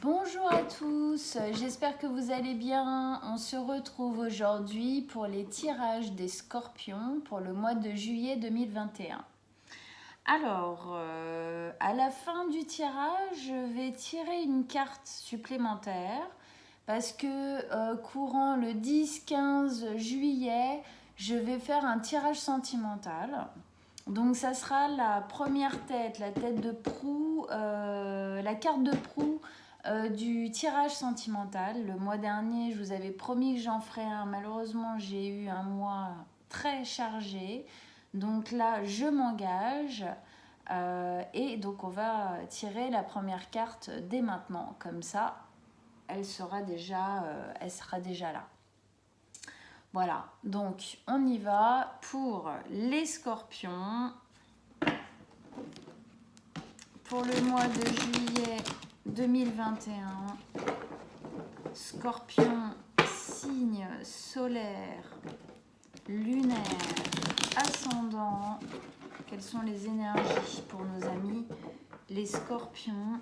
Bonjour à tous, j'espère que vous allez bien. On se retrouve aujourd'hui pour les tirages des scorpions pour le mois de juillet 2021. Alors, à la fin du tirage, je vais tirer une carte supplémentaire parce que courant le 10-15 juillet, je vais faire un tirage sentimental. Donc ça sera la première tête, la tête de proue, la carte de proue du tirage sentimental. Le mois dernier, je vous avais promis que j'en ferais un. Malheureusement, j'ai eu un mois très chargé. Donc là, je m'engage. Et donc, on va tirer la première carte dès maintenant. Comme ça, elle sera déjà là. Voilà, donc on y va pour les scorpions. Pour le mois de juillet 2021, scorpion, signe solaire, lunaire, ascendant. Quelles sont les énergies pour nos amis les scorpions?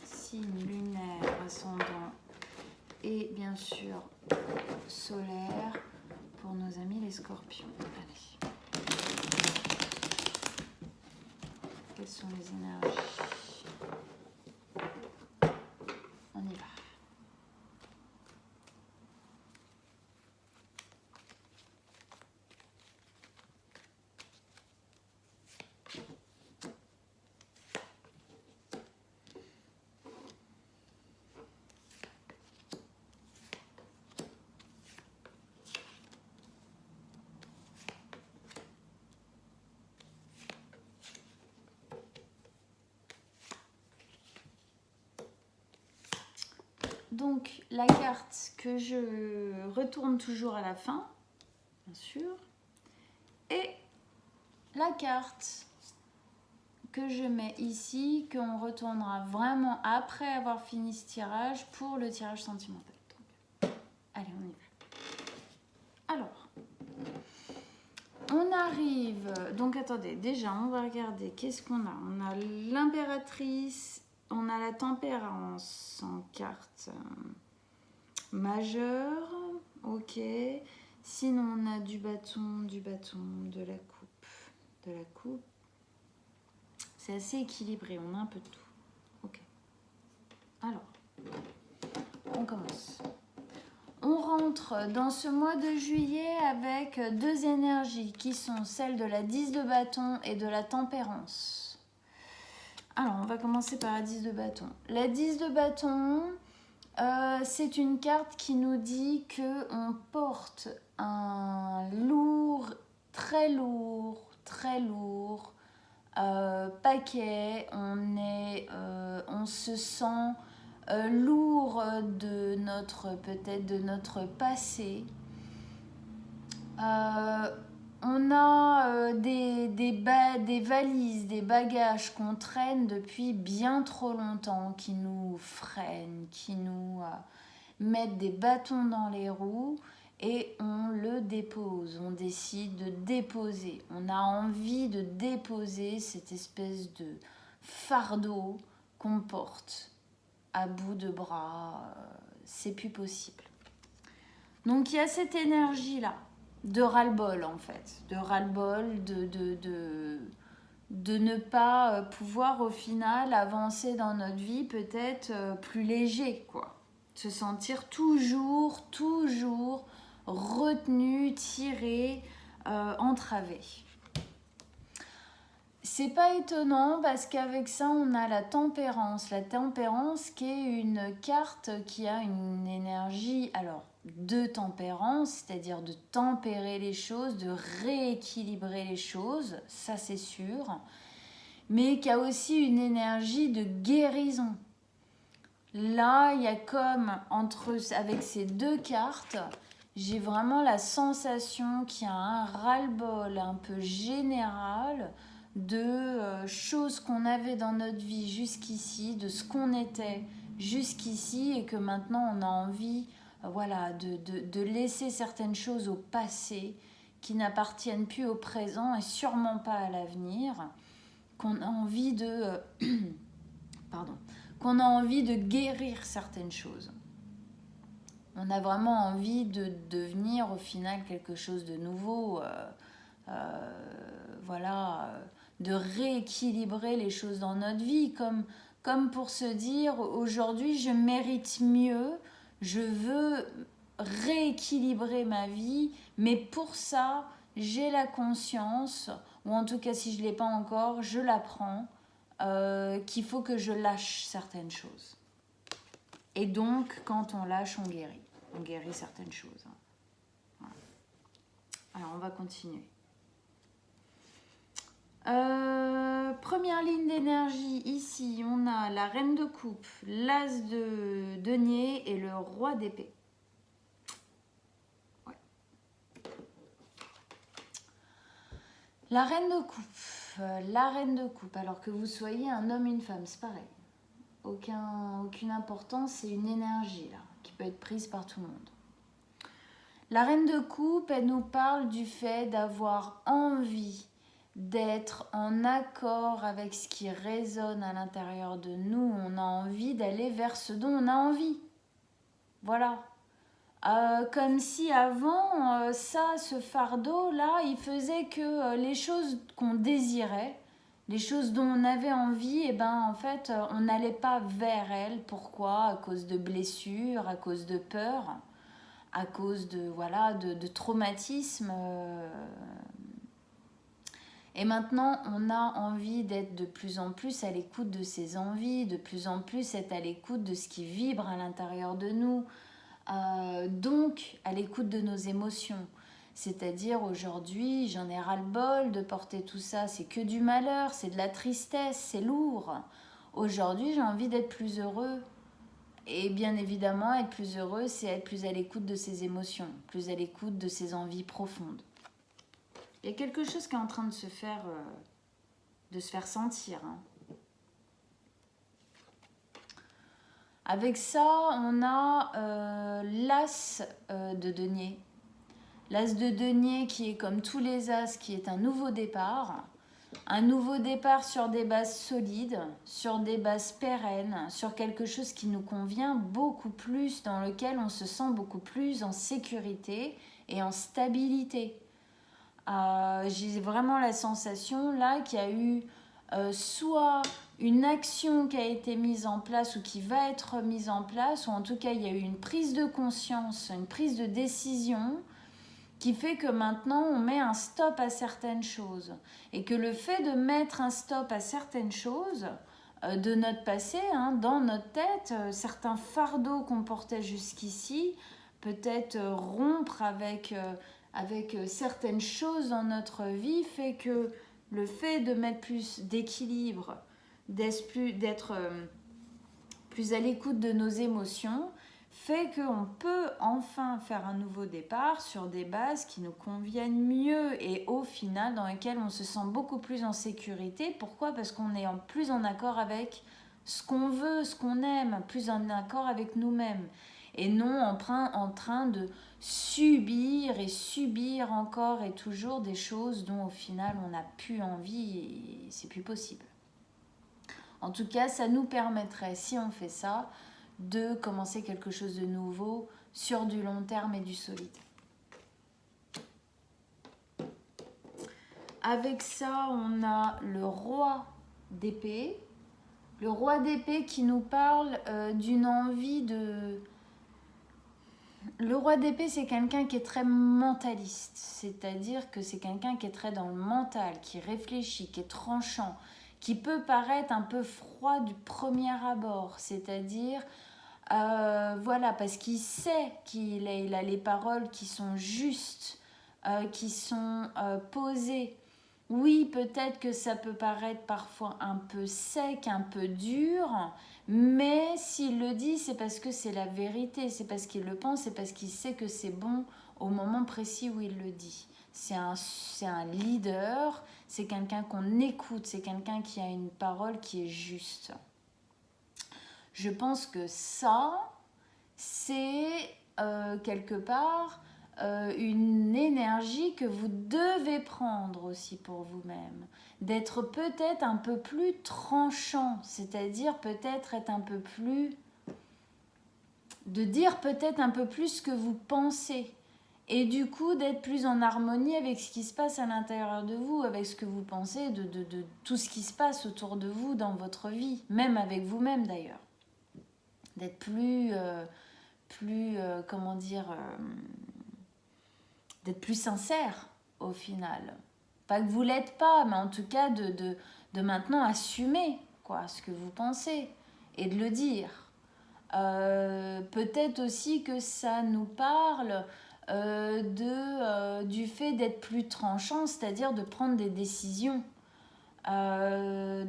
Signe lunaire, ascendant et bien sûr solaire pour nos amis les scorpions. Allez. Quelles sont les énergies? On y va. Donc la carte que je retourne toujours à la fin, bien sûr, et la carte que je mets ici, qu'on retournera vraiment après avoir fini ce tirage pour le tirage sentimental. Donc, allez, on y va. Alors, on arrive, donc attendez, déjà on va regarder, qu'est-ce qu'on a? On a l'impératrice, on a la tempérance en carte majeure, ok. Sinon on a du bâton, de la coupe. C'est assez équilibré, on a un peu de tout. Ok. Alors, on commence. On rentre dans ce mois de juillet avec deux énergies qui sont celles de la 10 de bâton et de la tempérance. Alors, on va commencer par la 10 de bâton. La 10 de bâton, c'est une carte qui nous dit qu'on porte un lourd, très lourd paquet. On se sent lourd peut-être de notre passé. On a des valises, des bagages qu'on traîne depuis bien trop longtemps, qui nous freinent, qui nous mettent des bâtons dans les roues, et on le dépose, on décide de déposer. On a envie de déposer cette espèce de fardeau qu'on porte à bout de bras. C'est plus possible. Donc il y a cette énergie-là de ras-le-bol en fait, de ras-le-bol, de ne pas pouvoir au final avancer dans notre vie peut-être plus léger, quoi. Se sentir toujours retenu, tiré, entravé. C'est pas étonnant parce qu'avec ça on a la tempérance. La tempérance qui est une carte qui a une énergie de tempérance, c'est-à-dire de tempérer les choses, de rééquilibrer les choses, ça c'est sûr, mais qui a aussi une énergie de guérison. Là, il y a comme avec ces deux cartes, j'ai vraiment la sensation qu'il y a un ras-le-bol un peu général de choses qu'on avait dans notre vie jusqu'ici, de ce qu'on était jusqu'ici, et que maintenant on a envie de laisser certaines choses au passé qui n'appartiennent plus au présent et sûrement pas à l'avenir. qu'on a envie de... pardon, qu'on a envie de guérir certaines choses. On a vraiment envie de devenir au final quelque chose de nouveau, voilà, de rééquilibrer les choses dans notre vie, comme pour se dire aujourd'hui je mérite mieux, je veux rééquilibrer ma vie, mais pour ça j'ai la conscience, ou en tout cas si je ne l'ai pas encore, je l'apprends, qu'il faut que je lâche certaines choses. Et donc quand on lâche, on guérit. On guérit certaines choses. Voilà. Alors, on va continuer. Première ligne d'énergie, ici, on a la reine de coupe, l'as de denier et le roi d'épée. Ouais. La reine de coupe. La reine de coupe, alors que vous soyez un homme, une femme, c'est pareil. Aucune importance, c'est une énergie, là, qui peut être prise par tout le monde. La reine de coupe, elle nous parle du fait d'avoir envie d'être en accord avec ce qui résonne à l'intérieur de nous. On a envie d'aller vers ce dont on a envie. Voilà. Comme si avant, ce fardeau-là, il faisait que les choses qu'on désirait, les choses dont on avait envie, et ben en fait, on n'allait pas vers elles. Pourquoi? À cause de blessures, à cause de peurs, à cause de traumatismes. Et maintenant, on a envie d'être de plus en plus à l'écoute de ses envies, de plus en plus être à l'écoute de ce qui vibre à l'intérieur de nous, donc à l'écoute de nos émotions. C'est-à-dire aujourd'hui, j'en ai ras-le-bol de porter tout ça, c'est que du malheur, c'est de la tristesse, c'est lourd. Aujourd'hui, j'ai envie d'être plus heureux. Et bien évidemment, être plus heureux, c'est être plus à l'écoute de ses émotions, plus à l'écoute de ses envies profondes. Il y a quelque chose qui est en train de se faire sentir. Hein. Avec ça, on a l'as de denier. L'as de denier qui est comme tous les as, qui est un nouveau départ. Un nouveau départ sur des bases solides, sur des bases pérennes, sur quelque chose qui nous convient beaucoup plus, dans lequel on se sent beaucoup plus en sécurité et en stabilité. J'ai vraiment la sensation là qu'il y a eu soit une action qui a été mise en place ou qui va être mise en place, ou en tout cas il y a eu une prise de conscience, une prise de décision qui fait que maintenant on met un stop à certaines choses. Et que le fait de mettre un stop à certaines choses de notre passé, hein, dans notre tête, certains fardeaux qu'on portait jusqu'ici, peut-être rompre avec certaines choses dans notre vie, fait que le fait de mettre plus d'équilibre, d'être plus à l'écoute de nos émotions, fait qu'on peut enfin faire un nouveau départ sur des bases qui nous conviennent mieux et au final dans lesquelles on se sent beaucoup plus en sécurité. Pourquoi? Parce qu'on est plus en accord avec ce qu'on veut, ce qu'on aime, plus en accord avec nous-mêmes et non en train de subir et subir encore et toujours des choses dont au final on n'a plus envie et c'est plus possible. En tout cas, ça nous permettrait, si on fait ça, de commencer quelque chose de nouveau sur du long terme et du solide. Avec ça, on a le roi d'épée. Le roi d'épée qui nous parle d'une envie de... Le roi d'épée, c'est quelqu'un qui est très mentaliste. C'est-à-dire que c'est quelqu'un qui est très dans le mental, qui réfléchit, qui est tranchant, qui peut paraître un peu froid du premier abord. C'est-à-dire... voilà, parce qu'il sait qu'il a les paroles qui sont justes, qui sont posées. Oui, peut-être que ça peut paraître parfois un peu sec, un peu dur, mais s'il le dit, c'est parce que c'est la vérité, c'est parce qu'il le pense, c'est parce qu'il sait que c'est bon au moment précis où il le dit. C'est un leader, c'est quelqu'un qu'on écoute, c'est quelqu'un qui a une parole qui est juste. Je pense que ça, c'est quelque part une énergie que vous devez prendre aussi pour vous-même, d'être peut-être un peu plus tranchant, c'est-à-dire peut-être être un peu plus, de dire peut-être un peu plus ce que vous pensez, et du coup d'être plus en harmonie avec ce qui se passe à l'intérieur de vous, avec ce que vous pensez, de tout ce qui se passe autour de vous dans votre vie, même avec vous-même d'ailleurs, d'être plus, comment dire, d'être plus sincère au final. Pas que vous l'êtes pas, mais en tout cas de maintenant assumer quoi, ce que vous pensez et de le dire. Peut-être aussi que ça nous parle du fait d'être plus tranchant, c'est-à-dire de prendre des décisions, de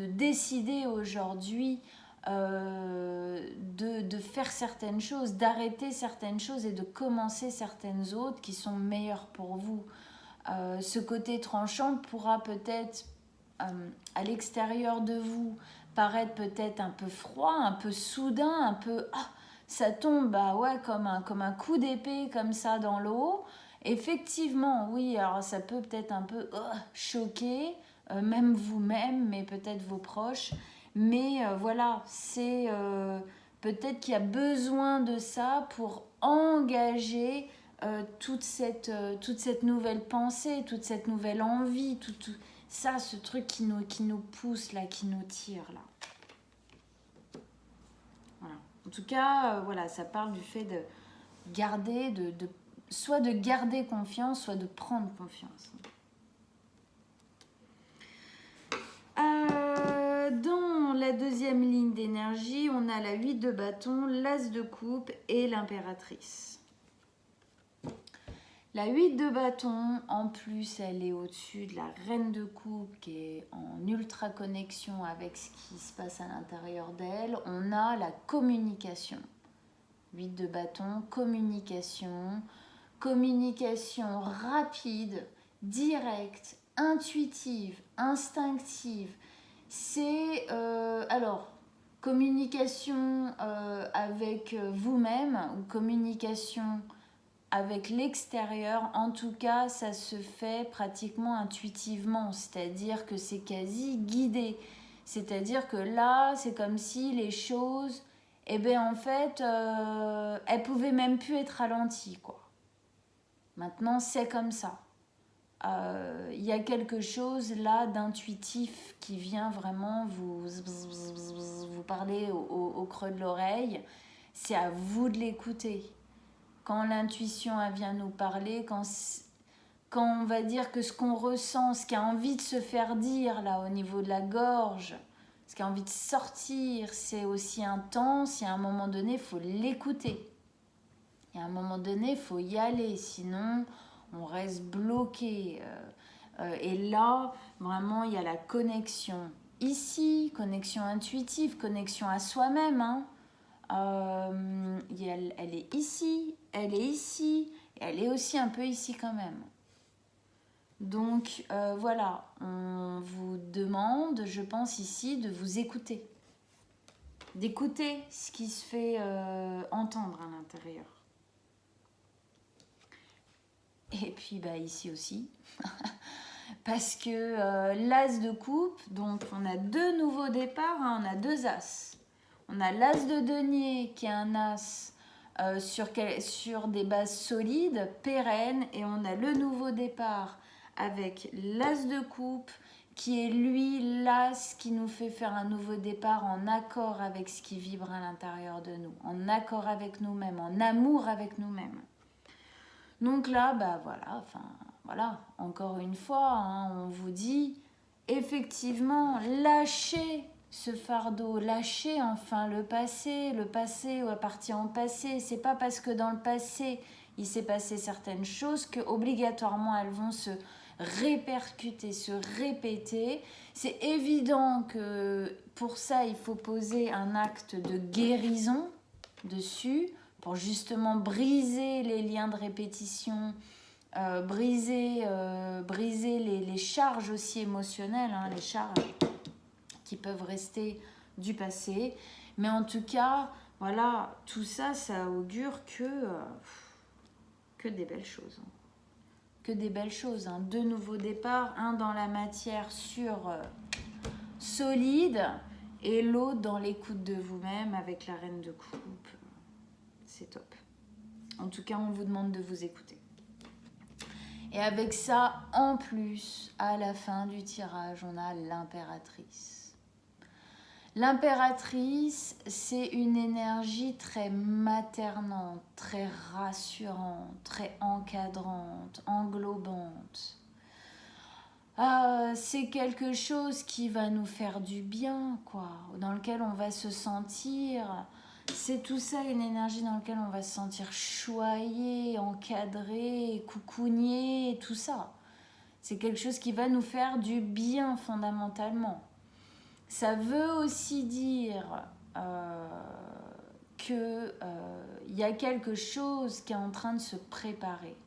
décider aujourd'hui de faire certaines choses, d'arrêter certaines choses et de commencer certaines autres qui sont meilleures pour vous. Ce côté tranchant pourra peut-être à l'extérieur de vous paraître peut-être un peu froid, un peu soudain, un peu ça tombe bah ouais, comme un coup d'épée comme ça dans l'eau. Effectivement, oui, alors ça peut peut-être un peu choquer, même vous-même, mais peut-être vos proches. Mais voilà, c'est peut-être qu'il y a besoin de ça pour engager toute cette nouvelle pensée, toute cette nouvelle envie, tout ça, ce truc qui nous pousse là, qui nous tire là. Voilà. En tout cas, voilà, ça parle du fait de garder, soit de garder confiance, soit de prendre confiance. Dans la deuxième ligne d'énergie, on a la 8 de bâton, l'as de coupe et l'impératrice. La 8 de bâton, en plus, elle est au-dessus de la reine de coupe qui est en ultra connexion avec ce qui se passe à l'intérieur d'elle. On a la communication. 8 de bâton, communication rapide, directe, intuitive, instinctive. C'est alors communication avec vous-même ou communication avec l'extérieur. En tout cas, ça se fait pratiquement intuitivement, c'est-à-dire que c'est quasi guidé. C'est-à-dire que là, c'est comme si les choses, eh bien en fait, elles pouvaient même plus être ralenties, quoi. Maintenant, c'est comme ça. Y a quelque chose là d'intuitif qui vient vraiment vous parler au creux de l'oreille. C'est à vous de l'écouter. Quand l'intuition elle vient nous parler, quand on va dire que ce qu'on ressent, ce qui a envie de se faire dire là au niveau de la gorge, ce qui a envie de sortir, c'est aussi intense. Il y a un moment donné, il faut l'écouter. Il y a un moment donné, il faut y aller, sinon on reste bloqué. Et là, vraiment, il y a la connexion ici, connexion intuitive, connexion à soi-même. Elle est ici, elle est ici, et elle est aussi un peu ici quand même. Donc voilà, on vous demande, je pense ici, de vous écouter. D'écouter ce qui se fait entendre à l'intérieur. Et puis bah, ici aussi, parce que l'as de coupe, donc on a deux nouveaux départs, on a deux as. On a l'as de denier qui est un as sur des bases solides, pérennes, et on a le nouveau départ avec l'as de coupe qui est lui l'as qui nous fait faire un nouveau départ en accord avec ce qui vibre à l'intérieur de nous, en accord avec nous-mêmes, en amour avec nous-mêmes. Donc là, bah voilà, encore une fois, on vous dit effectivement, lâchez ce fardeau, lâchez enfin le passé appartient au passé. C'est pas parce que dans le passé il s'est passé certaines choses que obligatoirement elles vont se répercuter, se répéter. C'est évident que pour ça il faut poser un acte de guérison dessus pour justement briser les liens de répétition, briser les charges aussi émotionnelles, les charges qui peuvent rester du passé. Mais en tout cas, voilà, tout ça, ça augure que Que des belles choses. Que des belles choses. Hein. 2 nouveaux départs, un dans la matière solide et l'autre dans l'écoute de vous-même avec la reine de coupe. C'est top. En tout cas, on vous demande de vous écouter. Et avec ça, en plus, à la fin du tirage, on a l'impératrice. L'impératrice, c'est une énergie très maternante, très rassurante, très encadrante, englobante. C'est quelque chose qui va nous faire du bien, quoi, dans lequel on va se sentir... C'est tout ça, une énergie dans laquelle on va se sentir choyé, encadré, coucougné, tout ça. C'est quelque chose qui va nous faire du bien fondamentalement. Ça veut aussi dire qu'il y a quelque chose qui est en train de se préparer.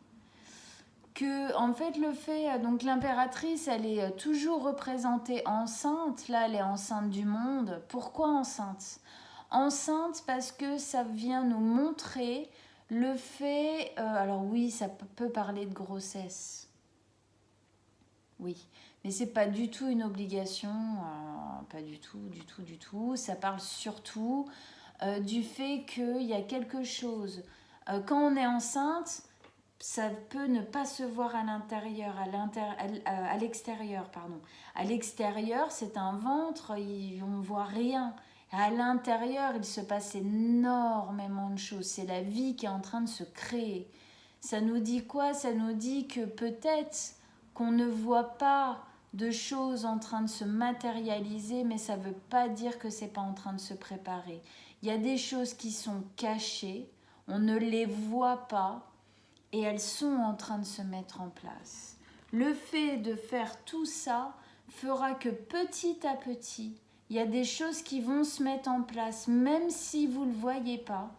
Que, en fait, le fait... Donc, l'impératrice, elle est toujours représentée enceinte. Là, elle est enceinte du monde. Pourquoi enceinte ? Enceinte parce que ça vient nous montrer le fait... alors oui, ça peut parler de grossesse. Oui, mais c'est pas du tout une obligation. Pas du tout. Ça parle surtout du fait qu'il y a quelque chose. Quand on est enceinte, ça peut ne pas se voir à l'intérieur, à l'extérieur, pardon. À l'extérieur, c'est un ventre, on ne voit rien. À l'intérieur, il se passe énormément de choses. C'est la vie qui est en train de se créer. Ça nous dit quoi ? Ça nous dit que peut-être qu'on ne voit pas de choses en train de se matérialiser, mais ça ne veut pas dire que ce n'est pas en train de se préparer. Il y a des choses qui sont cachées, on ne les voit pas et elles sont en train de se mettre en place. Le fait de faire tout ça fera que petit à petit, il y a des choses qui vont se mettre en place, même si vous ne le voyez pas.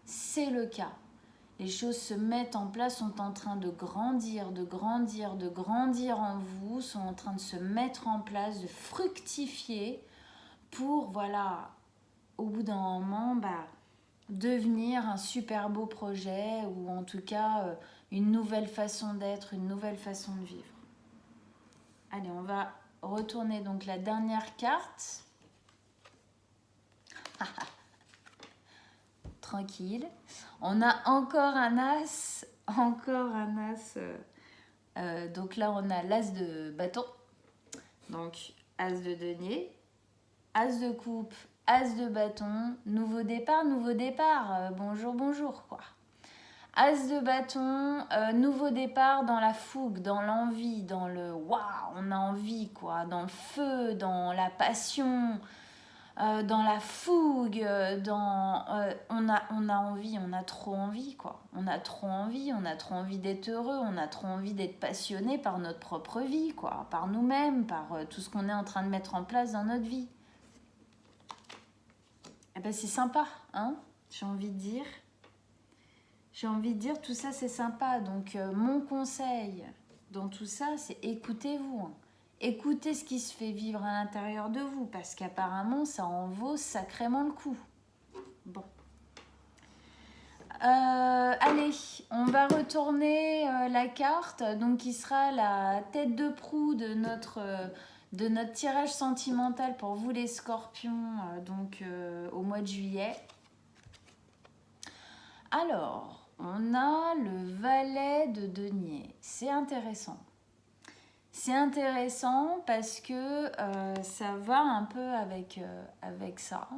C'est le cas. Les choses se mettent en place, sont en train de grandir en vous, sont en train de se mettre en place, de fructifier pour, voilà, au bout d'un moment, devenir un super beau projet ou en tout cas une nouvelle façon d'être, une nouvelle façon de vivre. Allez, on va retourner donc la dernière carte. Tranquille. On a encore un as. Donc là, on a l'as de bâton. Donc, as de denier, as de coupe, as de bâton. Nouveau départ. Bonjour, quoi. As de bâton, nouveau départ dans la fougue, dans l'envie, dans le waouh, on a envie, quoi. Dans le feu, dans la passion... dans la fougue, on a envie, on a trop envie, quoi. On a trop envie d'être heureux, on a trop envie d'être passionné par notre propre vie, quoi, par nous-mêmes, par tout ce qu'on est en train de mettre en place dans notre vie. Eh ben c'est sympa, hein, j'ai envie de dire. Tout ça c'est sympa, donc mon conseil dans tout ça, c'est écoutez-vous, hein. Écoutez ce qui se fait vivre à l'intérieur de vous, parce qu'apparemment, ça en vaut sacrément le coup. Bon. Allez, on va retourner la carte, donc qui sera la tête de proue de notre tirage sentimental pour vous les scorpions, au mois de juillet. Alors, on a le valet de denier. C'est intéressant. C'est intéressant parce que ça va un peu avec ça.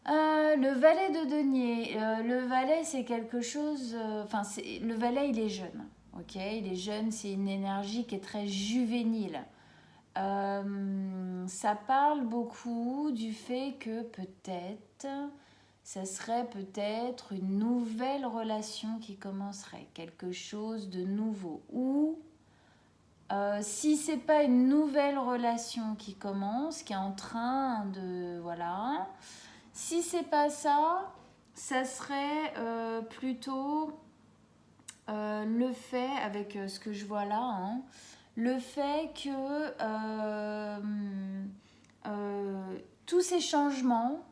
Le valet de denier. Le valet, c'est quelque chose... le valet, il est jeune. Ok, il est jeune, c'est une énergie qui est très juvénile. Ça parle beaucoup du fait que peut-être... ça serait peut-être une nouvelle relation qui commencerait. Quelque chose de nouveau. Ou... si c'est pas une nouvelle relation qui commence, qui est en train de... Voilà. Si c'est pas ça, ça serait plutôt le fait, avec ce que je vois là, hein, le fait que tous ces changements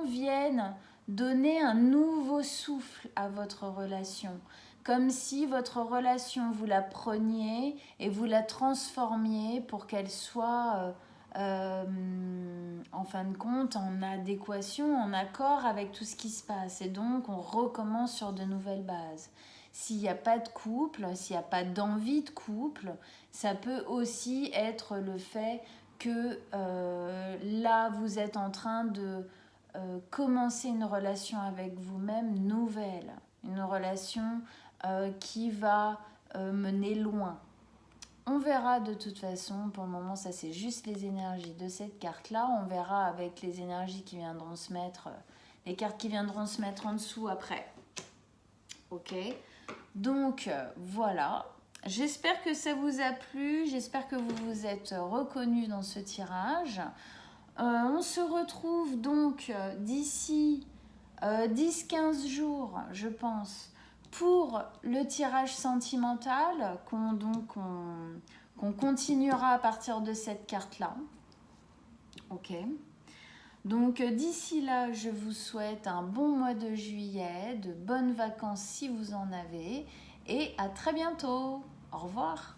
viennent donner un nouveau souffle à votre relation. Comme si votre relation, vous la preniez et vous la transformiez pour qu'elle soit, en fin de compte, en adéquation, en accord avec tout ce qui se passe. Et donc, on recommence sur de nouvelles bases. S'il n'y a pas de couple, s'il n'y a pas d'envie de couple, ça peut aussi être le fait que là, vous êtes en train de commencer une relation avec vous-même nouvelle. Une relation qui va mener loin. On verra de toute façon, pour le moment ça c'est juste les énergies de cette carte là, on verra avec les énergies qui viendront se mettre, les cartes qui viendront se mettre en dessous après. Ok, donc voilà, j'espère que ça vous a plu, j'espère que vous vous êtes reconnus dans ce tirage. On se retrouve donc d'ici 10-15 jours, je pense, pour le tirage sentimental qu'on continuera à partir de cette carte-là. Ok. Donc d'ici là, je vous souhaite un bon mois de juillet, de bonnes vacances si vous en avez, et à très bientôt. Au revoir.